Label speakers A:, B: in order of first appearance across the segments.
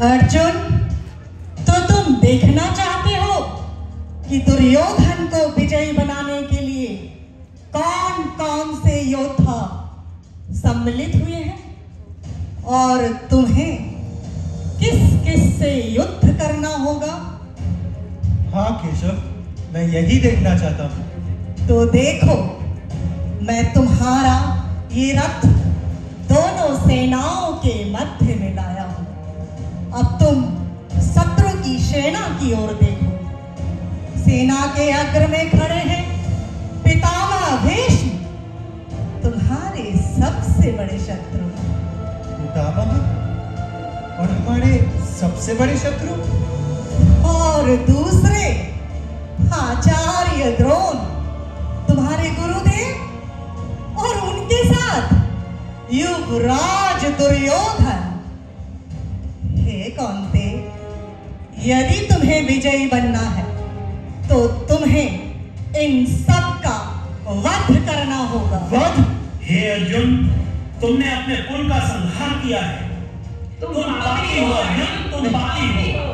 A: अर्जुन, तो तुम देखना चाहते हो कि दुर्योधन को विजयी बनाने के लिए कौन कौन से योद्धा सम्मिलित हुए हैं और तुम्हें किस किस से युद्ध करना होगा?
B: हाँ केशव, मैं यही देखना चाहता हूँ।
A: तो देखो, मैं तुम्हारा ये रथ दोनों सेनाओं के मध्य में लाया हूं। अब तुम शत्रु की सेना की ओर देखो। सेना के अग्र में खड़े हैं पितामह भीष्म, तुम्हारे सबसे बड़े शत्रु।
B: पितामह और हमारे सबसे बड़े शत्रु?
A: और दूसरे आचार्य द्रोण, तुम्हारे गुरुदेव, और उनके साथ युवराज दुर्योधन। हे कौन्ते, यदि तुम्हें विजयी बनना है तो तुम्हें इन सब का वध करना होगा।
B: वध?
C: हे अर्जुन, तुमने अपने कुल का संहार किया है। तुम पापी हो अर्जुन, तुम पापी हो।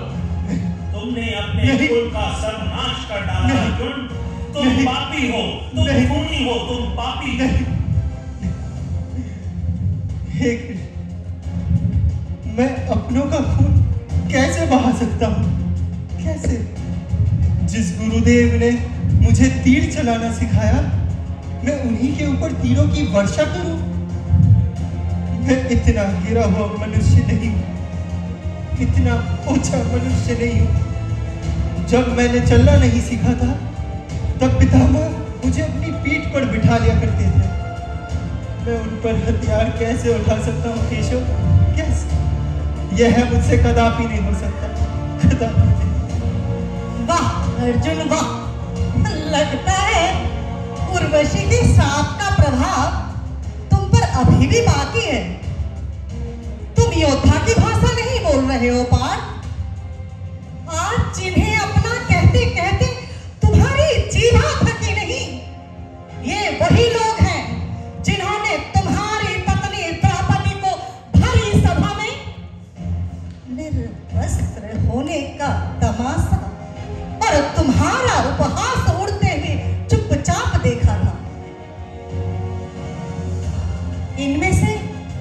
C: तुमने अपने कुल का सर्वनाश कर डाला अर्जुन। तुम पापी हो, तुम खूनी हो, तुम पापी हो।
B: हे कृष्ण, मैं अपनों का खून कैसे बहा सकता हूँ? कैसे? जिस गुरुदेव ने मुझे तीर चलाना सिखाया, मैं उन्हीं के ऊपर तीरों की वर्षा करूं? मैं इतना गिरा हुआ मनुष्य नहीं हूं, इतना ऊंचा मनुष्य नहीं हूं। जब मैंने चलना नहीं सीखा था, तब पितामह मुझे अपनी पीठ पर बिठा लिया करते थे। मैं उन पर हथियार कैसे उठा सकता हूँ केशव? कैसे? यह मुझसे कदापि नहीं हो सकता, कदापि नहीं।
A: वाह अर्जुन वाह, लगता है उर्वशी के सांप का प्रभाव तुम पर अभी भी बाकी है। तुम योद्धा की भाषा नहीं बोल रहे हो पार्थ। आज जिन्हें अपना कहते कहते तुम्हारी जीवा थकी नहीं, ये वही लोग हैं जिन्होंने तुम्हारी पत्नी द्रौपदी को भरी सभा में निर्वस्त्र होने का तमाशा और तुम्हारा उपहास उड़ते हुए चुपचाप देखा था। इनमें से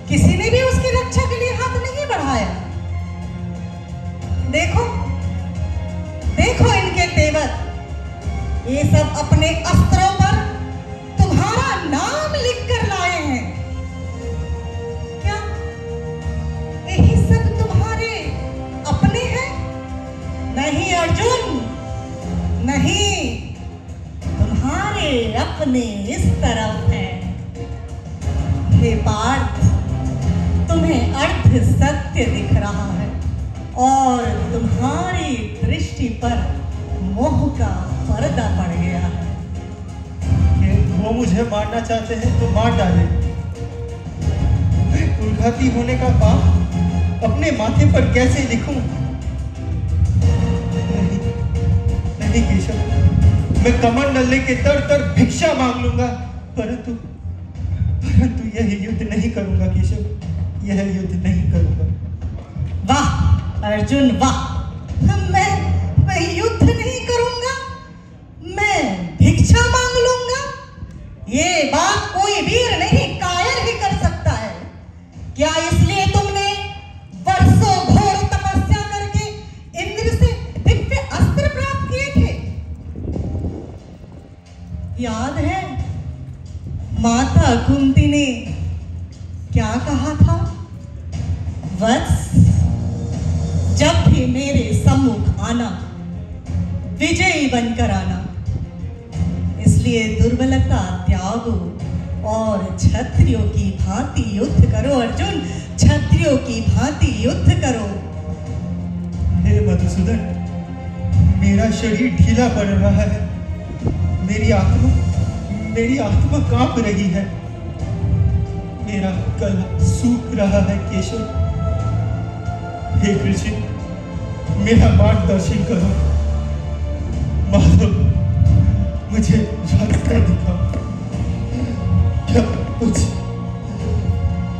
A: किसी ने भी उसकी रक्षा के लिए हाथ नहीं बढ़ाया। देखो देखो इनके तेवर, ये सब अपने अस्त्रों पर तुम्हारा नाम लिख कर लाए हैं। क्या यही सब तुम्हारे अपने हैं? नहीं अर्जुन, नहीं, तुम्हारे अपने इस तरफ हैं। हे पार्थ, तुम्हें अर्ध सत्य दिख रहा है और तुम्हारी दृष्टि पर मोह का पर्दा पड़ गया है।
B: वो मुझे मारना चाहते हैं तो मार डाले। कुलघाती होने का पाप अपने माथे पर कैसे लिखूं? नहीं केशव, मैं कमंडल लेके तर भिक्षा मांग लूंगा, परंतु यह युद्ध नहीं करूंगा केशव, यह युद्ध नहीं करूंगा।
A: वाह अर्जुन वाह, मैं युद्ध नहीं करूंगा, मैं भिक्षा मांग लूंगा। ये बात कोई वीर नहीं, कायर ही कर सकता है। क्या इसलिए तुमने वर्षों घोर तपस्या करके इंद्र से दिव्य अस्त्र प्राप्त किए थे? याद है माता कुंती ने क्या कहा था? वत्स, जब भी मेरे सम्मुख आना, विजयी बनकर आना। इसलिए दुर्बलता त्यागो और क्षत्रियों की भांति युद्ध करो अर्जुन, क्षत्रियों की भांति युद्ध करो।
B: हे मधुसूदन, मेरा शरीर ढीला पड़ रहा है, मेरी आत्मा कांप रही है, मेरा गला सूख रहा है केशव। हे कृष्ण, मेरा मार्गदर्शन करो। माधव, मुझे रास्ता दिखाओ। क्या उचित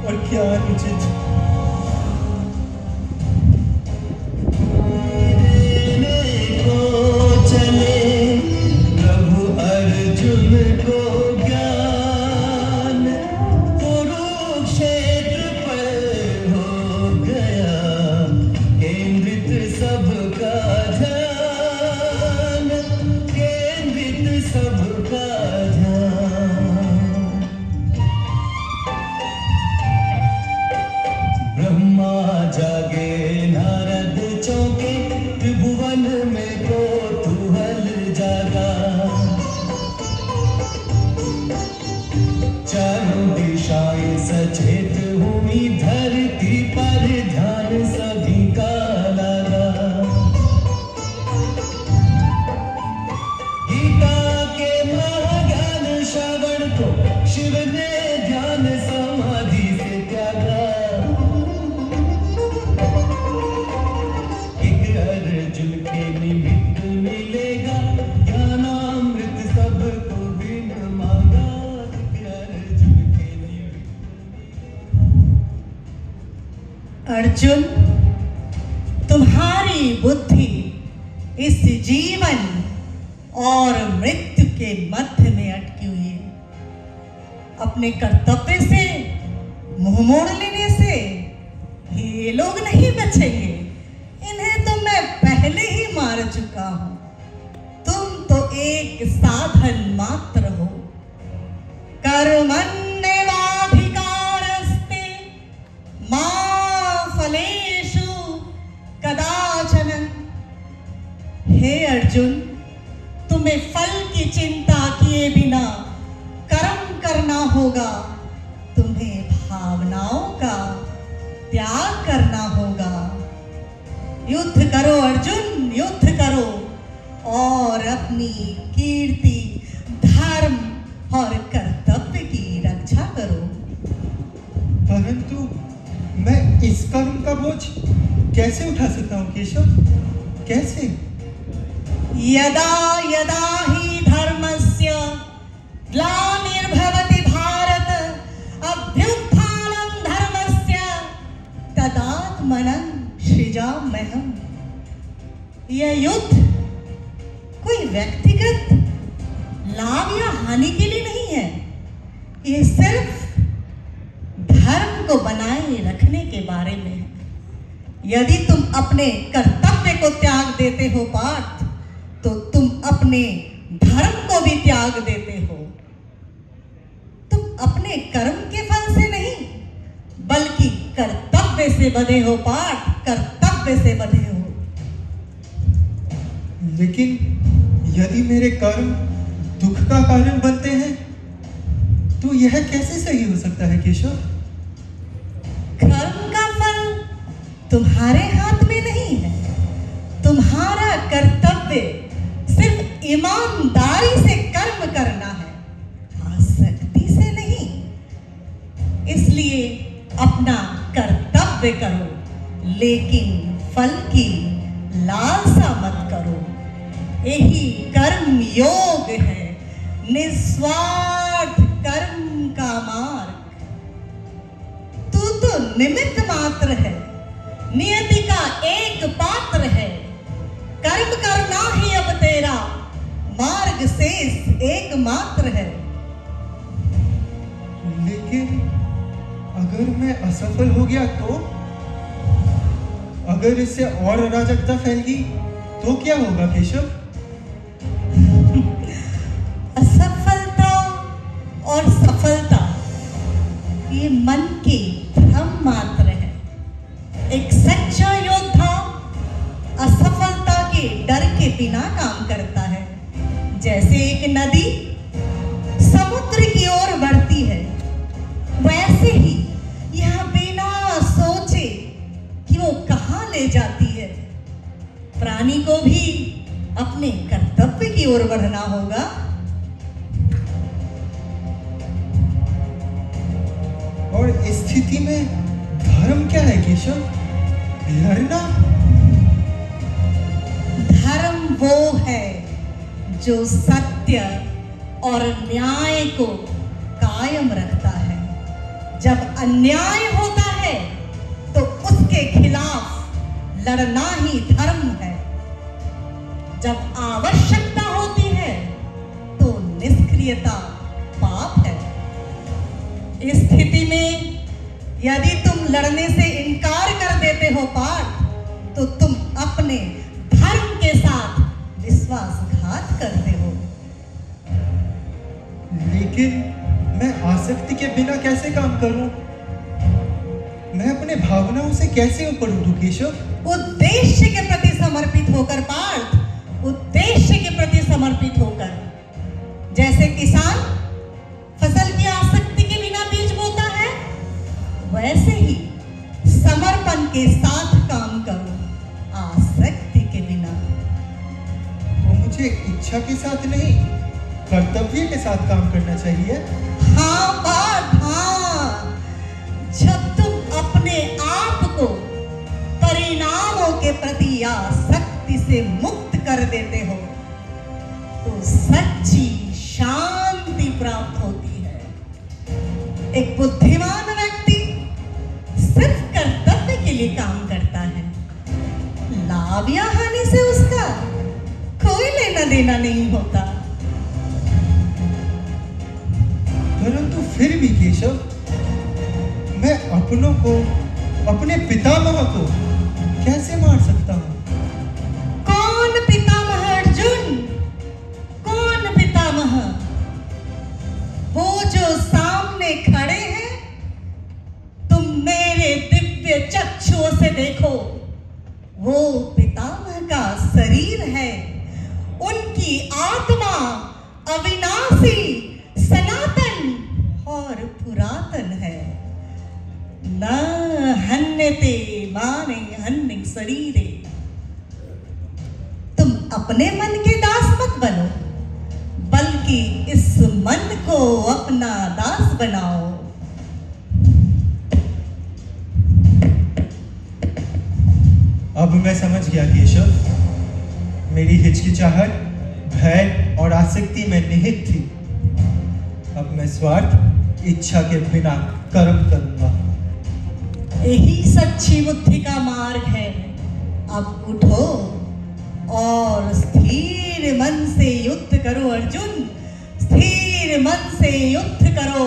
B: और क्या अनुचित
D: चारों दिशाएं सचेत हुई, धरती पर ध्यान सभी का लगा। गीता के महाज्ञान श्रवण को शिव ने ध्यान समाधि से त्यागा। एक अर्जुन के निमित्त मिलेगा, ज्ञानामृत सबको बिन मांगा। एक अर्जुन के निमित्त।
A: अर्जुन, तुम्हारी बुद्धि इस जीवन और मृत्यु के मध्य में अटकी हुई है। अपने कर्तव्य से मुंह मोड़ लेने से ये लोग नहीं बचेंगे। इन्हें तो मैं पहले ही मार चुका हूं। तुम तो एक साधन मात्र हो। कर्मण्येवाधिकारस्ते मा फलेषु कदाचन। हे अर्जुन, तुम्हें फल की चिंता किए बिना कर्म करना होगा। तुम्हें भावनाओं का त्याग करना होगा। युद्ध करो अर्जुन, युद्ध करो और अपनी कीर्ति, धर्म और कर्तव्य की रक्षा करो।
B: परंतु मैं इस कर्म का बोझ कैसे उठा सकता हूँ केशव? कैसे?
A: यदा यदा हि धर्मस्य ग्लानिर्भवति भारत, अभ्युत्थानं धर्मस्य तदात्मनं सृजाम्यहम्। यह युद्ध कोई व्यक्तिगत लाभ या हानि के लिए नहीं है। ये सिर्फ धर्म को बनाए रखने के बारे में है। यदि तुम अपने कर्तव्य को त्याग देते हो पार्थ, तो तुम अपने धर्म को भी त्याग देते हो। तुम अपने कर्म के फल से नहीं, बल्कि कर्तव्य से बंधे हो पार्थ, कर्तव्य से बंधे हो।
B: लेकिन यदि मेरे कर्म दुख का कारण बनते हैं, तो यह कैसे सही हो सकता है केशव?
A: कर्म का फल तुम्हारे हाथ में नहीं है। तुम्हारा कर्तव्य सिर्फ ईमानदारी से कर्म करना है, आसक्ति से नहीं। इसलिए अपना कर्तव्य करो, लेकिन फल की लालसा मत करो। यही कर्म योग है, निस्वार्थ कर्म का मार्ग। तू तो निमित्त मात्र है, नियति का एक पात्र है। कर्म करना ही अब तेरा मार्ग शेष एकमात्र है।
B: लेकिन अगर मैं असफल हो गया तो? अगर इससे और अराजकता फैल गई तो क्या होगा केशव?
A: असफलता और सफलता ये मन के भ्रम मात्र है। एक सच्चा योद्धा असफलता के डर के बिना काम करता है। जैसे एक नदी समुद्र की ओर बढ़ती है, वैसे ही यह बिना सोचे कि वो कहां ले जाती है। प्राणी को भी अपने कर्तव्य की ओर बढ़ना होगा।
B: और इस स्थिति में धर्म क्या है केशव? लड़ना?
A: धर्म वो है जो सत्य और न्याय को कायम रखता है। जब अन्याय होता है तो उसके खिलाफ लड़ना ही धर्म है। जब आवश्यकता होती है तो निष्क्रियता पाप है। इस स्थिति में यदि तुम लड़ने से इनकार कर देते हो पार्थ, तो तुम अपने धर्म के साथ विश्वासघात करते हो।
B: लेकिन मैं आसक्ति के बिना कैसे काम करूं? मैं अपने भावनाओं से कैसे ऊपर उठूं केशव?
A: उद्देश्य के प्रति समर्पित होकर पार्थ, उद्देश्य के प्रति समर्पित होकर। जैसे किसान फसल की आशा ऐसे ही समर्पण के साथ काम करो, आसक्ति के बिना।
B: वो मुझे इच्छा के साथ नहीं, कर्तव्य के साथ काम करना चाहिए।
A: हाँ बात हाँ, जब तुम अपने आप को परिणामों के प्रति आसक्ति से मुक्त कर देते हो तो सच्ची शांति प्राप्त होती है। एक बुद्धिमान व्यक्ति सिर्फ कर्तव्य के लिए काम करता है, लाभ या हानि से उसका कोई लेना देना नहीं होता।
B: परंतु फिर भी केशव, मैं अपनों को, अपने पितामह को कैसे मार सकता हूँ?
A: कौन पितामह अर्जुन? कौन पितामह? वो जो सामने खड़े हैं, तुम मेरे दिव्य चक्षुओं से देखो, वो पितामह का शरीर है। उनकी आत्मा अविनाशी, सनातन और पुरातन है। न हन्यते माने हन्य शरीरे। तुम अपने मन के दास मत बनो, बल्कि इस मन को अपना दास बनाओ।
B: अब मैं समझ गया केशव, मेरी हिचकिचाहट, भय और आसक्ति में निहित थी। अब मैं स्वार्थ, इच्छा के बिना कर्म करूंगा।
A: यही सच्ची बुद्धि का मार्ग है। अब उठो और स्थिर मन से युद्ध करो अर्जुन, स्थिर मन से युद्ध करो।